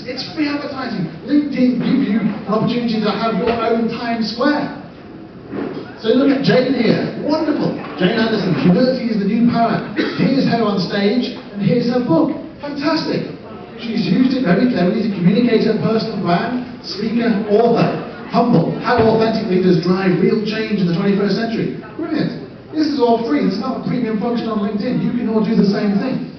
It's free advertising. LinkedIn gives you an opportunity to have your own Times Square. So look at Jane here. Wonderful. Jane Anderson, Humility is the New Power. Here's her on stage, and here's her book. Fantastic. She's used it very cleverly to communicate her personal brand, speaker, author. Humble. How authentically does drive real change in the 21st century? Brilliant. This is all free. It's not a premium function on LinkedIn. You can all do the same thing.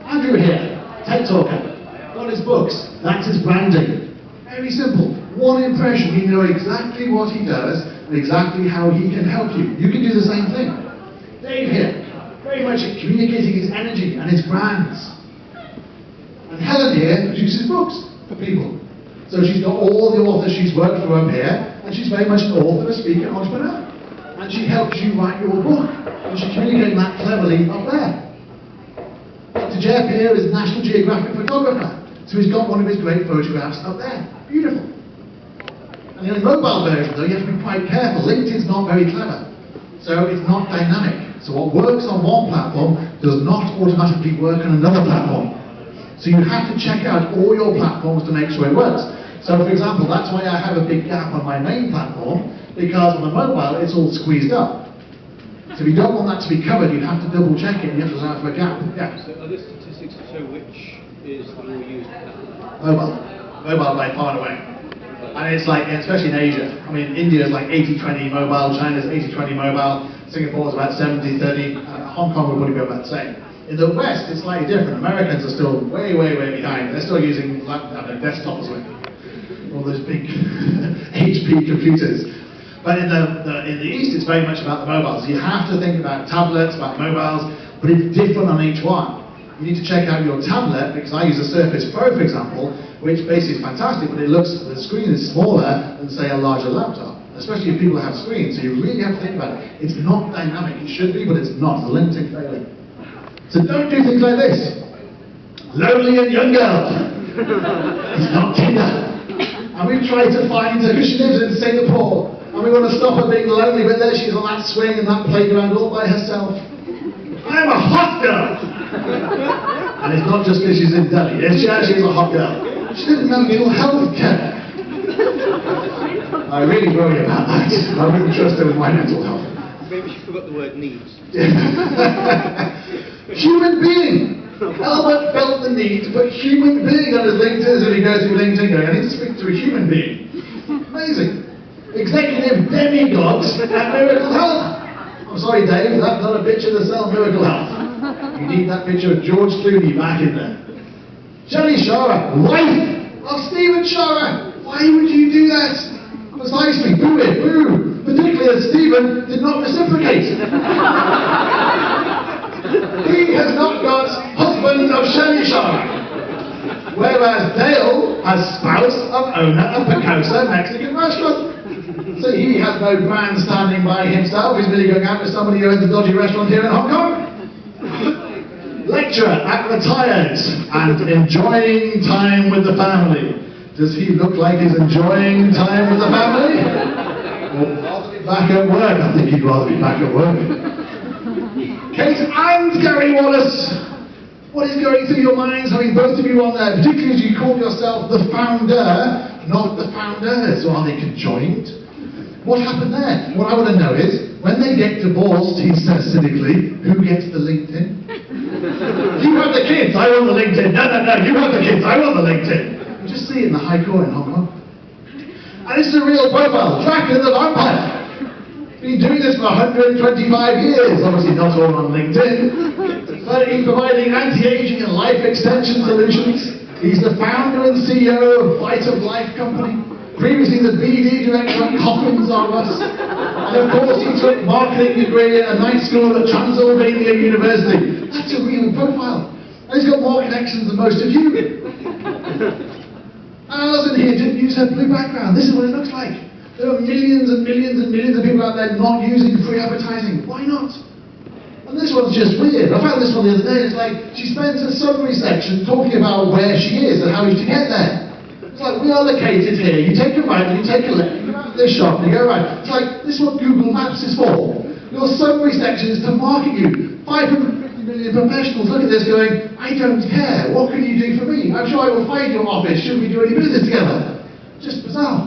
Andrew here, TED Talker. Got his books. That's his branding. Very simple. One impression. You know exactly what he does and exactly how he can help you. You can do the same thing. Dave here, very much at communicating his energy and his brands. And Helen here produces books for people. So she's got all the authors she's worked for up here, and she's very much an author, a speaker, entrepreneur. And she helps you write your book, and she's communicating that cleverly up there. Dr. Jeff here is National Geographic photographer, so he's got one of his great photographs up there. Beautiful. And in the mobile version, though, you have to be quite careful. LinkedIn's not very clever, so it's not dynamic. So what works on one platform does not automatically work on another platform. So you have to check out all your platforms to make sure it works. So for example, that's why I have a big gap on my main platform, because on the mobile it's all squeezed up. So if you don't want that to be covered, you have to double check it and you have to allow for a gap. Yeah. So are there statistics to show which is the more used platform? Mobile by far and away. And it's like, especially in Asia, I mean, India is like 80-20 mobile, China's 80-20 mobile, Singapore's about 70-30, Hong Kong will probably be about the same. In the West, it's slightly different. Americans are still way, way, way behind. They're still using desktops with all those big HP computers. But in the East, it's very much about the mobiles. You have to think about tablets, about mobiles, but it's different on each one. You need to check out your tablet, because I use a Surface Pro, for example, which basically is fantastic, but the screen is smaller than, say, a larger laptop, especially if people have screens. So you really have to think about it. It's not dynamic. It should be, but it's not. It's a LinkedIn failing. So don't do things like this. Lonely and young girl. It's not Tinder. And we've tried to find her, because she lives in Singapore, and we want to stop her being lonely, but there she is on that swing and that playground all by herself. I'm a hot girl! And it's not just because she's in Delhi. Yes, she actually is a hot girl. She didn't have mental health care. I really worry about that. I wouldn't trust her with my mental health. Maybe she forgot the word needs. Human being. Albert felt the need to put human being on his LinkedIn, so he goes through LinkedIn going, I need to speak to a human being. Amazing. Executive demigods at Miracle Health. I'm sorry, Dave, that's not a picture to sell Miracle Health. You need that picture of George Clooney back in there. Shelley Shara, wife of Stephen Shara. Why would you do that? Precisely, boo it, boo. Particularly as Stephen did not reciprocate. He has not got husband of Shelley Shara. Whereas Dale has spouse of owner of Picosa Mexican restaurant. So he has no brand standing by himself. He's really going out with somebody who owns a dodgy restaurant here in Hong Kong. Lecturer at retired and enjoying time with the family. Does he look like he's enjoying time with the family? Or rather be back at work? I think he'd rather be back at work. Kate and Gary Wallace. What is going through your minds? I mean, both of you on there, particularly as you call yourself the founder, not the founders. So are they conjoined? What happened there? What I want to know is, when they get divorced, he says cynically, who gets the LinkedIn? You have the kids, I want the LinkedIn. No, you have the kids, I want the LinkedIn. You just see it in the High Court in Hong Kong. And this is a real profile. Dracula the Vampire. Been doing this for 125 years. Obviously not all on LinkedIn. But he's providing anti-aging and life extension solutions. He's the founder and CEO of Fight of Life Company. Previously the BD director at Coffins R Us. And of course he took marketing degree at a night school at Transylvania University. That's a real profile. And he's got more connections than most of you. Alison here didn't use her blue background. This is what it looks like. There are millions and millions and millions of people out there not using free advertising. Why not? And this one's just weird. I found this one the other day. It's like she spends a summary section talking about where she is and how to get there. It's like, we are located here. You take a right and you take a left. You go out to this shop and you go right. It's like, this is what Google Maps is for. Your summary section is to market you. 550 million professionals look at this going, I don't care, what can you do for me? I'm sure I will find your office, should we do any business together? Just bizarre.